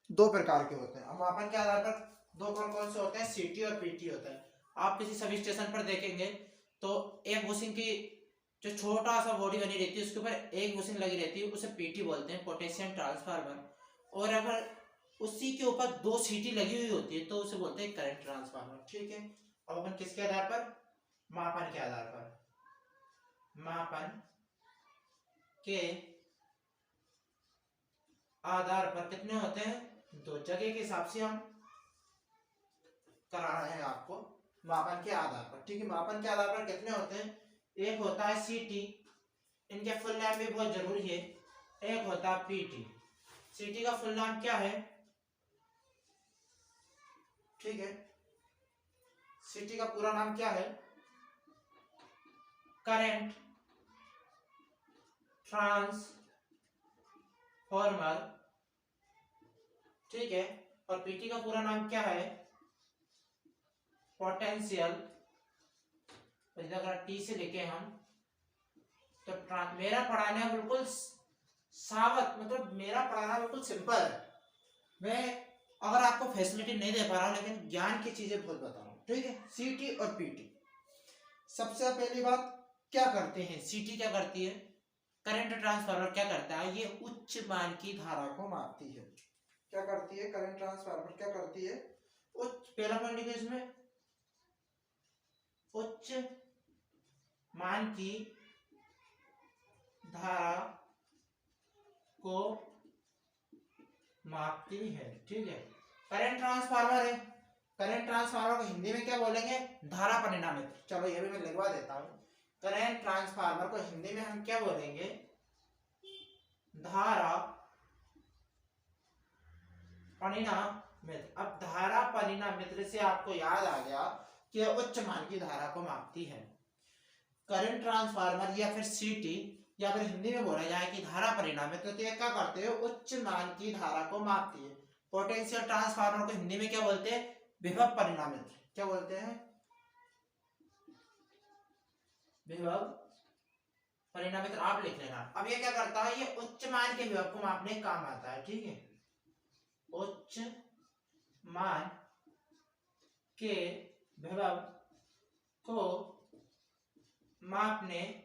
S1: 2 प्रकार के होते हैं। अब मापन के आधार पर 2 कौन कौन से होते हैं? सीटी और पीटी होता है। आप किसी सब स्टेशन पर देखेंगे तो एक बुशिंग की जो छोटा सा बॉडी बनी रहती है उसके ऊपर एक बुशिंग लगी रहती है, उसे पीटी बोलते हैं, पोटेशियम ट्रांसफार्मर। और अगर उसी के ऊपर 2 सीटी लगी हुई होती है तो उसे बोलते हैं करंट ट्रांसफार्मर, ठीक है। अब अपन किसके आधार पर? मापन के आधार पर। मापन के आधार पर कितने होते हैं? 2। जगह के हिसाब से हम करा रहे हैं आपको मापन के आधार पर, ठीक है। मापन के आधार पर कितने होते हैं? एक होता है सीटी, इनके फुल नाम भी बहुत जरूरी है। एक होता है पीटी। सीटी का फुल नाम क्या है? ठीक है, सीटी का पूरा नाम क्या है? करंट ट्रांसफार्मर, ठीक है। और पीटी का पूरा नाम क्या है? पोटेंशियल। अगर टी से लेके हम तो मेरा पढ़ाना बिल्कुल सावत, मतलब मेरा पढ़ाना बिल्कुल सिंपल है। मैं अगर आपको फैसिलिटी नहीं दे पा रहा हूं लेकिन ज्ञान की चीजें बहुत बता रहा हूं, ठीक है। सीटी और पीटी, सबसे पहली बात क्या करते हैं? सीटी क्या करती है? करंट ट्रांसफार्मर क्या करता है? ये उच्च मान की धारा को मापती है। क्या करती है? करंट ट्रांसफार्मर क्या करती है? उच्च, पहला पॉइंट है इसमें, उच्च मान की धारा को मापती है, ठीक है। करंट ट्रांसफार्मर है, करंट ट्रांसफार्मर को हिंदी में क्या बोलेंगे? धारा परिणामित्र। चलो ये भी मैं लिखवा देता हूं। करंट ट्रांसफार्मर को हिंदी में हम क्या बोलेंगे? धारा परिणामित्र। अब धारा परिणामित्र से आपको याद आ गया कि उच्च मान की धारा को मापती है। करंट ट्रांसफार्मर या फिर सीटी, या फिर हिंदी में बोला जाए कि धारा परिणामित्र, तो ये क्या करते हैं? उच्च मान की धारा को मापती है। पोटेंशियल ट्रांसफार्मर को हिंदी में क्या बोलते हैं? विभव परिणामित्र। क्या बोलते हैं? विभव परिणामित्र। आप लिख लेना। अब ये क्या करता है? ये उच्च मान के विभव को मापने का काम आता है, ठीक है। उच्च मान के विभव को मापने के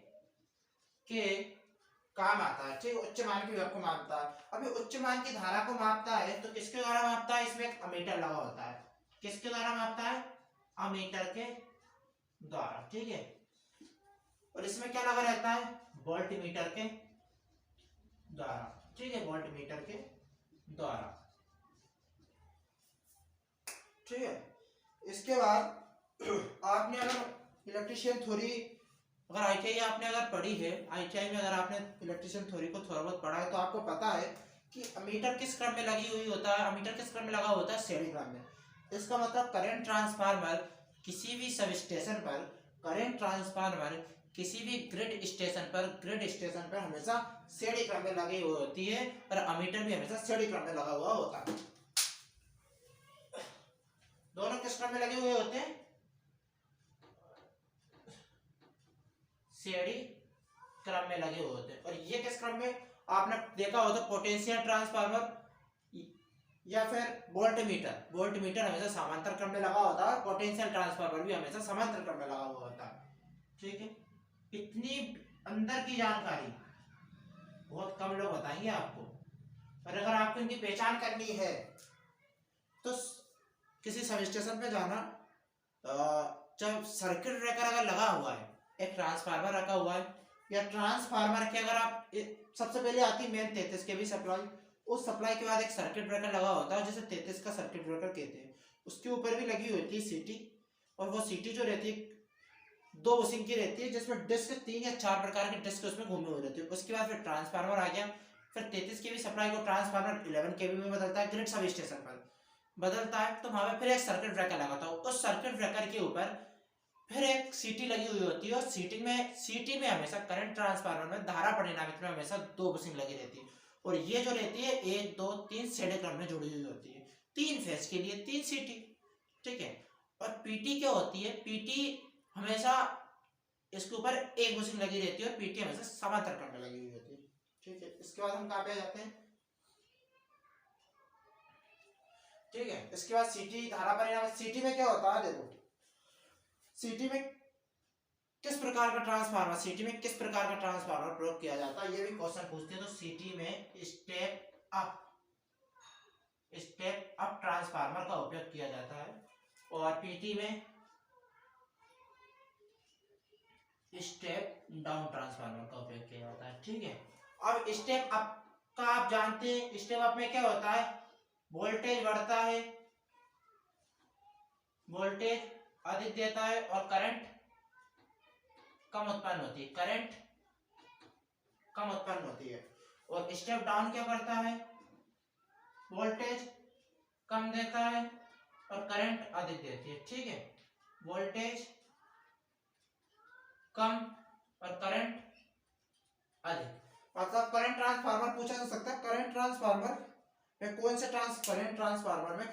S1: काम आता है, ठीक। उच्च मान के विभव को मापता है। अभी उच्च मान की धारा को मापता है तो किसके द्वारा मापता है? इसमें एक अमीटर लगा होता है। किसके द्वारा मापता है? अमीटर के द्वारा, ठीक है। और इसमें क्या लगा रहता है? वोल्ट मीटर के द्वारा, ठीक है, वोल्ट मीटर के द्वारा, ठीक है। इसके बाद आपने अगर इलेक्ट्रिशियन थ्योरी अगर आईटीआई आपने अगर पढ़ी है, आईटीआई में अगर आपने इलेक्ट्रिशियन थ्योरी को थोड़ा बहुत पढ़ा है तो आपको पता है कि अमीटर किस क्रम में लगी हुई होता है, अमीटर किस क्रम में लगा होता है? श्रेणी क्रम में। इसका मतलब करंट ट्रांसफार्मर किसी भी सब स्टेशन पर, करंट ट्रांसफार्मर किसी भी ग्रिड स्टेशन पर हमेशा श्रेणी क्रम में लगी हुई होती है और अमीटर भी हमेशा श्रेणी क्रम में लगा हुआ होता है। दोनों किस क्रम में लगे हुए होते हैं? श्रेणी क्रम में लगे हुए होते हैं। और ये किस क्रम में? आपने देखा हो तो पोटेंशियल ट्रांसफार्मर या फिर वोल्ट मीटर हमेशा समांतर क्रम में लगा होता है, पोटेंशियल ट्रांसफार्मर भी हमेशा समांतर क्रम में लगा हुआ होता है, ठीक है। इतनी अंदर की जानकारी बहुत कम लोग बताएंगे आपको, पर अगर आपको इनकी पहचान करनी है तो किसी सब स्टेशन पे जाना, जब सर्किट ब्रेकर अगर लगा हुआ है, एक ट्रांसफार्मर रखा हुआ है, या ट्रांसफार्मर के अगर आप सबसे पहले आती मेन 33 के भी सप्लाई, उस सप्लाई के बाद एक सर्किट ब्रेकर लगा होता है जिसे 33 का सर्किट ब्रेकर कहते हैं। उसके ऊपर भी लगी होती है सीटी, और वो सीटी जो रहती है 2 बुशिंग की रहती है, जिसमें डिस्क 3 या 4 प्रकार के डिस्क उसमें घूमे हुए रहते हैं। उसके बाद फिर ट्रांसफार्मर आ गया, फिर 33 के भी सप्लाई को ट्रांसफार्मर 11 केवी में बदलता है, ग्रिड सब स्टेशन पर बदलता है, तो वहां पे फिर एक सर्किट ब्रेकर लगाता हूँ। उस सर्किट ब्रेकर के ऊपर फिर एक सीटी लगी हुई होती है, और सीटी में हमेशा करंट ट्रांसफार्मर में धारा परिणामित में हमेशा 2 बुशिंग लगी रहती है, और ये जो रहती है 1 2 3 श्रेणी क्रम में जुड़ी हुई होती है, 3 फेज के लिए 3 सीटी, ठीक है। और पीटी क्या होती है? पीटी हमेशा इसके ऊपर 1 बुशिंग लगी रहती है, और पीटी हमेशा समांतर क्रम में लगी हुई होती है, ठीक है। इसके बाद हम कहाँ पे जाते हैं? ठीक है, इसके बाद सीटी धारा परिणाम। सीटी में क्या होता है? देखो, सीटी में किस प्रकार का ट्रांसफार्मर, सीटी में किस प्रकार का ट्रांसफार्मर प्रयोग किया जाता है, ये भी क्वेश्चन पूछते हैं। तो सीटी में स्टेप अप ट्रांसफार्मर का उपयोग किया जाता है, और पीटी में स्टेप डाउन ट्रांसफार्मर का उपयोग किया जाता है, ठीक है। अब स्टेप अप का आप जानते हैं, स्टेप अप में क्या होता है? वोल्टेज बढ़ता है, वोल्टेज अधिक देता है और करंट कम उत्पन्न होती है, और स्टेप डाउन क्या करता है? वोल्टेज कम देता है और करंट अधिक देती है, ठीक है। वोल्टेज कम और करंट अधिक, मतलब करंट ट्रांसफार्मर पूछा जा सकता है। करंट ट्रांसफार्मर में कौन से करंट ट्रांसफार्मर में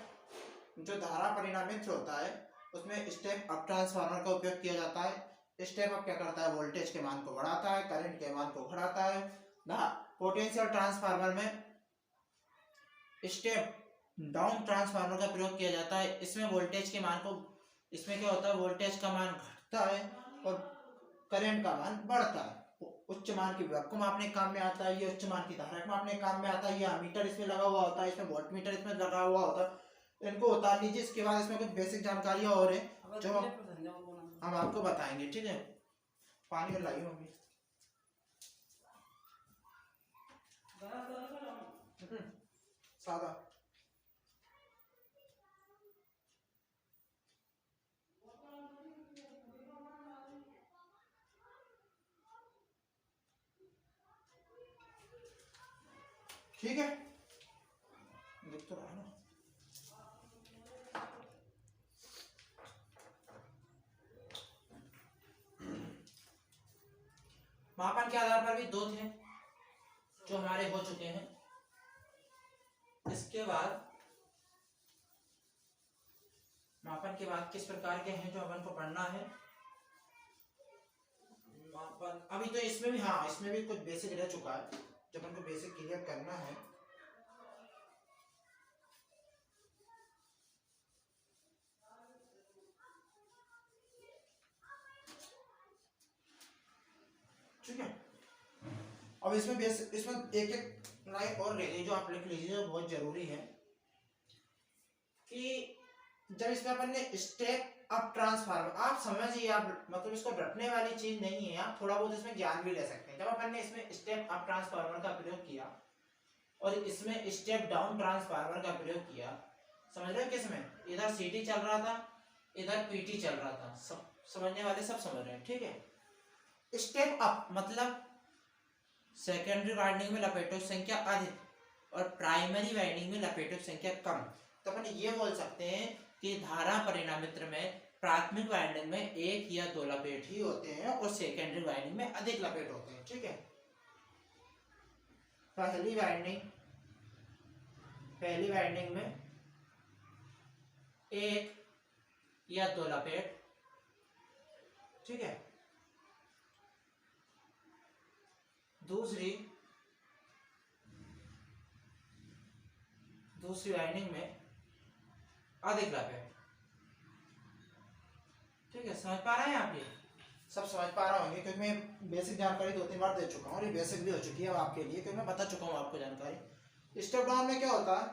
S1: जो धारा परिणामित होता है उसमें स्टेप अप ट्रांसफार्मर का उपयोग किया जाता है। स्टेप अप क्या करता है? वोल्टेज के मान को बढ़ाता है, करंट के मान को घटाता है ना। पोटेंशियल ट्रांसफार्मर में स्टेप डाउन ट्रांसफार्मर का प्रयोग किया जाता है। इसमें वोल्टेज के मान को, इसमें क्या होता है? वोल्टेज का मान घटता है और करंट का मान बढ़ता है। उच्च मान की विभव को मापने काम में आता है, ये उच्च मान की धारा को मापने काम में आता है। ये अमीटर इसमें लगा हुआ होता है, इसमें वोल्ट मीटर इसमें लगा हुआ होता है। इनको उतार लीजिए। इसके बाद इसमें कुछ बेसिक जानकारियां और है जो हम आपको बताएंगे, ठीक है। पानी लाइए मम्मी। सादा। ठीक है, देख तो रहा ना। मापन के आधार पर भी 2 थे जो हमारे हो चुके हैं। इसके बाद मापन के बाद किस प्रकार के हैं जो अपन को पढ़ना है? मापन अभी तो इसमें भी, हाँ इसमें भी कुछ बेसिक रह चुका है जो अपन को बेसिक क्लियर करना है। ठीक है, अब इसमें एक एक लाइन और रह गई जो आप लिख लीजिए, जो बहुत जरूरी है कि जब इसमें अपन ने स्टेप अप ट्रांसफार्मर, आप समझिए, आप मतलब इसको रटने वाली चीज नहीं है, आप थोड़ा बहुत इसमें ज्ञान भी ले सकते हैं। जब अपन ने इसमें स्टेप अप ट्रांसफार्मर का प्रयोग किया और इसमें स्टेप डाउन ट्रांसफार्मर का प्रयोग किया, समझ रहे हो किसमें, इधर सीटी चल रहा था, इधर पीटी चल रहा था, सब समझने वाले सब समझ रहे हैं, ठीक है। स्टेप अप मतलब सेकेंडरी वाइंडिंग में लपेटों की संख्या अधिक और प्राइमरी वाइंडिंग में लपेटों की संख्या कम। तो अपन ये बोल सकते हैं कि धारा परिणामित्र में प्राथमिक वाइंडिंग में एक या दो लपेट ही होते हैं और सेकेंडरी वाइंडिंग में अधिक लपेट होते हैं, ठीक है। पहली वाइंडिंग में एक या दो लपेट, ठीक है। दूसरी वाइंडिंग में अधिक लपेट, ठीक है। समझ पा रहे हैं आप, ये सब समझ पा रहे होंगे क्योंकि मैं बेसिक जानकारी 2-3 बार दे चुका हूँ और ये बेसिक भी हो चुकी है अब आपके लिए, क्योंकि मैं बता चुका हूँ आपको जानकारी। स्टेप डाउन में क्या होता है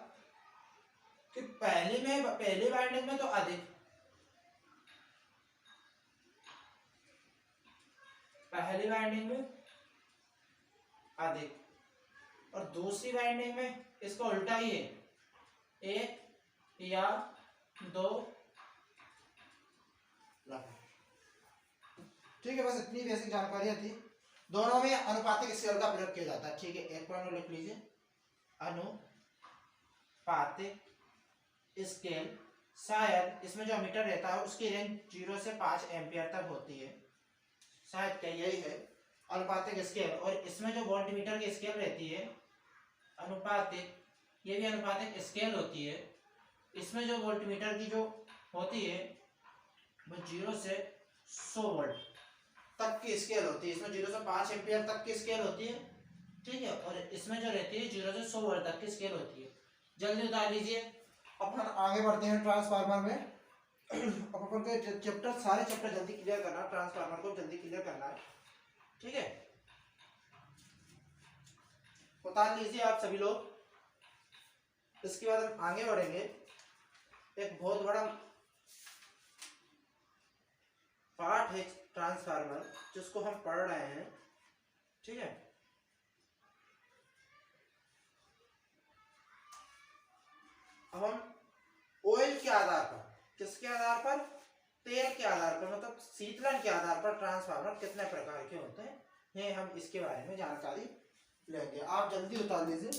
S1: कि पहली वाइंडिंग में तो अधिक, पहली वाइंडिंग में अधिक और दूसरी वाइंडिंग में इसका उल्टा ही है, एक या दो लपेट, ठीक है। बस इतनी बेसिक जानकारियां थी। दोनों में अनुपातिक स्केल का प्रयोग किया जाता है, ठीक है। एक पॉइंट लिख लीजिए, अनुपातिक स्केल। शायद इसमें जो मीटर रहता है उसकी रेंज 0 से 5 एम्पियर तक होती है, शायद क्या यही है अनुपातिक स्केल। और इसमें जो वोल्टमीटर की स्केल रहती है अनुपातिक, ये भी अनुपातिक स्केल होती है। इसमें जो वोल्टमीटर की जो होती है वो 0 से 100 वोल्ट तक की स्केल होती है। इसमें 0 से 5 एम्पियर तक की स्केल होती है, ठीक है। और इसमें जो रहती है 0 से 100 वोल्ट तक की स्केल होती है। जल्दी उतार लीजिए, अपन आगे बढ़ते हैं ट्रांसफार्मर में। अपन को सारे चैप्टर जल्दी क्लियर करना, ट्रांसफार्मर को जल्दी क्लियर करना है, ठीक है। उतार लीजिए आप सभी लोग। इसके बाद हम आगे बढ़ेंगे, एक बहुत बड़ा पार्ट है ट्रांसफार्मर जिसको हम पढ़ रहे हैं, ठीक है। अब हम ऑयल के आधार पर, किसके आधार पर, तेल के आधार पर, मतलब शीतलन के आधार पर ट्रांसफार्मर कितने प्रकार के होते हैं, ये हम इसके बारे में जानकारी लेंगे। आप जल्दी उतार लीजिए।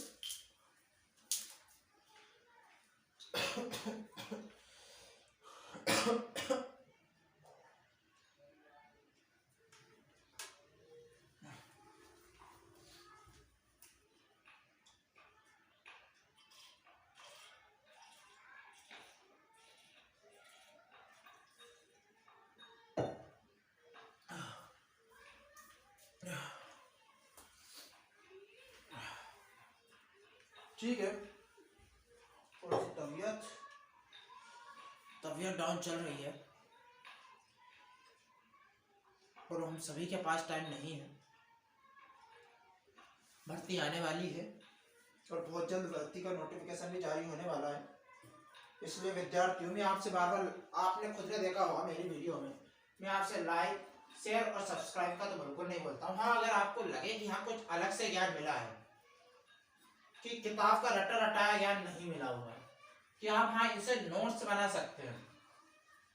S1: ठीक है, थोड़ी सी तबीयत डाउन चल रही है और हम सभी के पास टाइम नहीं है। भर्ती आने वाली है और बहुत जल्द भर्ती का नोटिफिकेशन भी जारी होने वाला है, इसलिए विद्यार्थियों में आपसे बार बार, आपने खुद ने देखा होगा मेरी वीडियो में, मैं आपसे लाइक शेयर और सब्सक्राइब का तो बिल्कुल नहीं बोलता हूँ। हाँ, अगर आपको लगे कि हाँ कुछ अलग से ज्ञान मिला है, कि किताब का रटा रटाया ज्ञान नहीं मिला हुआ है, कि आप हाँ इनसे नोट्स बना सकते हैं,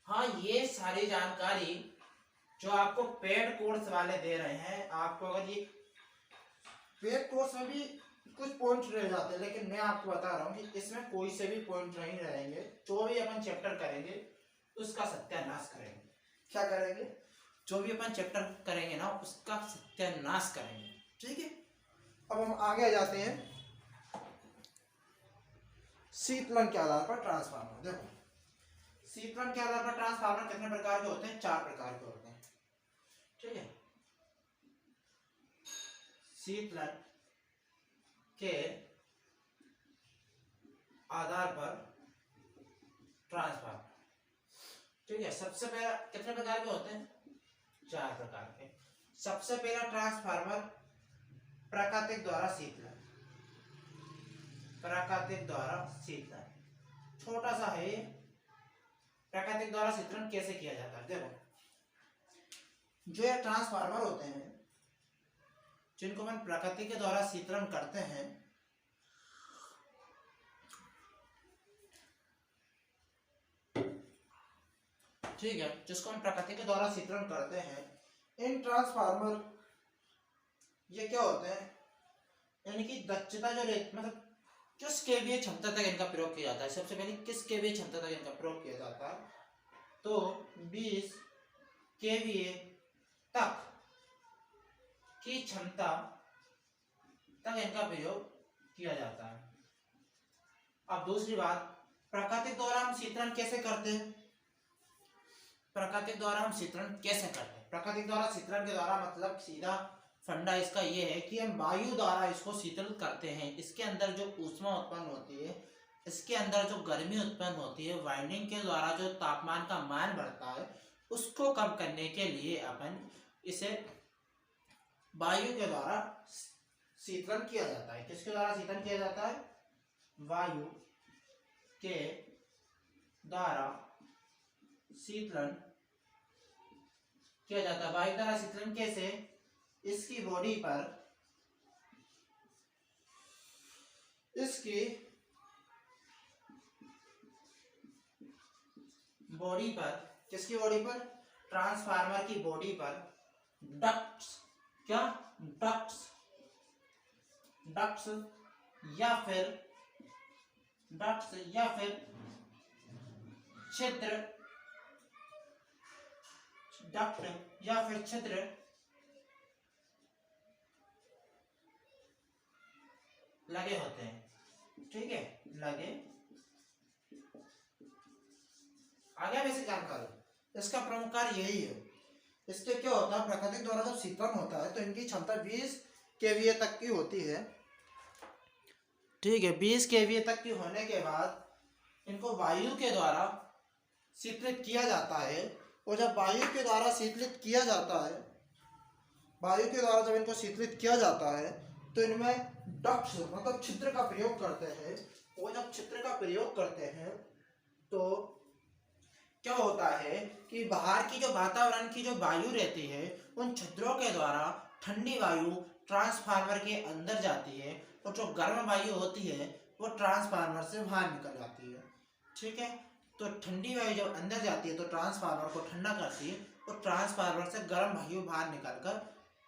S1: हाँ ये सारी जानकारी जो आपको पेड कोर्स वाले दे रहे हैं, आपको अगर ये पेड कोर्स में भी कुछ पॉइंट रह जाते हैं, लेकिन मैं आपको बता रहा हूँ कि इसमें कोई से भी पॉइंट नहीं रहेंगे। जो भी अपन चैप्टर करेंगे उसका सत्यानाश करेंगे। क्या करेंगे? जो भी अपन चैप्टर करेंगे ना उसका सत्यानाश करेंगे, ठीक है। अब हम आगे जाते हैं शीतलन के आधार पर ट्रांसफार्मर। देखो, शीतलन के आधार पर ट्रांसफार्मर कितने प्रकार के होते हैं? 4 प्रकार के होते हैं, ठीक है। शीतलन के आधार पर ट्रांसफार्मर, ठीक है। सबसे पहला कितने प्रकार के होते हैं? 4 प्रकार के। सबसे पहला ट्रांसफार्मर प्राकृतिक द्वारा शीतलन, प्राकृतिक द्वारा शीतलन, छोटा सा है, प्राकृतिक द्वारा शीतलन कैसे किया जाता है। देखो, जो ये ट्रांसफार्मर होते हैं जिनको हम प्रकृति के द्वारा शीतलन करते हैं, ठीक है, जिसको हम प्रकृति के द्वारा शीतलन करते हैं, इन ट्रांसफार्मर ये क्या होते हैं, यानी कि दक्षता जो मतलब किस केवीए क्षमता तक इनका प्रयोग किया जाता है। सबसे पहले किस केवीए क्षमता तक इनका प्रयोग किया जाता है, तो 20 केवीए तक की क्षमता तक इनका प्रयोग किया जाता है। अब दूसरी बात, प्राकृतिक द्वारा हम शीतलन कैसे करते हैं। प्राकृतिक द्वारा हम शीतलन कैसे करते हैं, प्राकृतिक द्वारा शीतलन के द्वारा मतलब सीधा फंडा इसका ये है कि हम वायु द्वारा इसको शीतल करते हैं। इसके अंदर जो ऊष्मा उत्पन्न होती है, इसके अंदर जो गर्मी उत्पन्न होती है, वाइंडिंग के द्वारा जो तापमान का मान बढ़ता है, उसको कम करने के लिए अपन इसे वायु के द्वारा शीतलन किया जाता है। किसके द्वारा शीतलन किया जाता है, वायु के द्वारा शीतलन किया जाता है। वायु द्वारा शीतलन कैसे, इसकी बॉडी पर, किसकी बॉडी पर, ट्रांसफार्मर की बॉडी पर डक्ट्स, क्या डक्ट्स या फिर छिद्र, डक्ट या फिर छिद्र लगे होते हैं, ठीक है, लगे। आगे बेसिक जानकारी, इसका प्रमुख कार्य यही है। इसके क्या होता है, प्राकृतिक द्वारा जब शीतलन होता है तो इनकी क्षमता 20 केवीए तक की होती है, ठीक है। 20 केवीए तक की होने के बाद इनको वायु के द्वारा शीतलित किया जाता है। और जब वायु के द्वारा शीतलित किया जाता है, वायु के द्वारा जब इनको शीतलित किया जाता है तो इनमें डक्ट्स मतलब छिद्र का प्रयोग करते हैं। और जब छिद्र का प्रयोग करते हैं तो क्या होता है कि बाहर की जो वातावरण की जो वायु रहती है, उन छिद्रों के द्वारा ठंडी वायु ट्रांसफार्मर के अंदर जाती है और जो गर्म वायु होती है वो ट्रांसफार्मर से बाहर निकल जाती है, ठीक है। तो ठंडी वायु जब अंदर जाती है तो ट्रांसफार्मर को ठंडा करती है और ट्रांसफार्मर से गर्म वायु बाहर निकलकर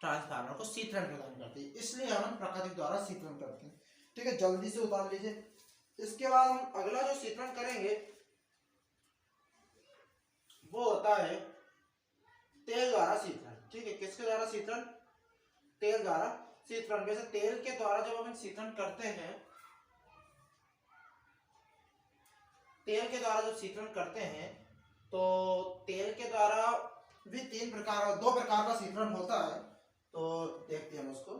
S1: ट्रांसफार्मर को शीतलन प्रदान करती है। इसलिए हम प्राकृतिक द्वारा शीतलन करते हैं, ठीक है। जल्दी से उतार लीजिए। इसके बाद हम अगला जो शीतलन करेंगे वो होता है तेल द्वारा शीतलन, ठीक है। किसके द्वारा शीतलन, तेल द्वारा शीतलन। वैसे तेल के द्वारा जब हम शीतलन करते हैं, तेल के द्वारा जब शीतलन करते हैं तो तेल के द्वारा भी 2 प्रकार का शीतलन होता है। तो देखते हैं हम उसको।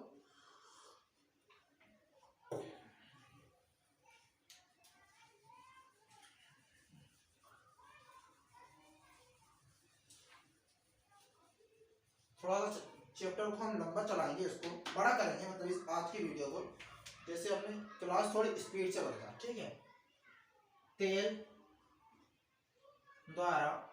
S1: थोड़ा सा चैप्टर को हम लंबा चलाएंगे, इसको बड़ा करेंगे, मतलब इस आज की वीडियो को जैसे अपने क्लास थोड़ी स्पीड से बढ़ता है, ठीक है। तेल द्वारा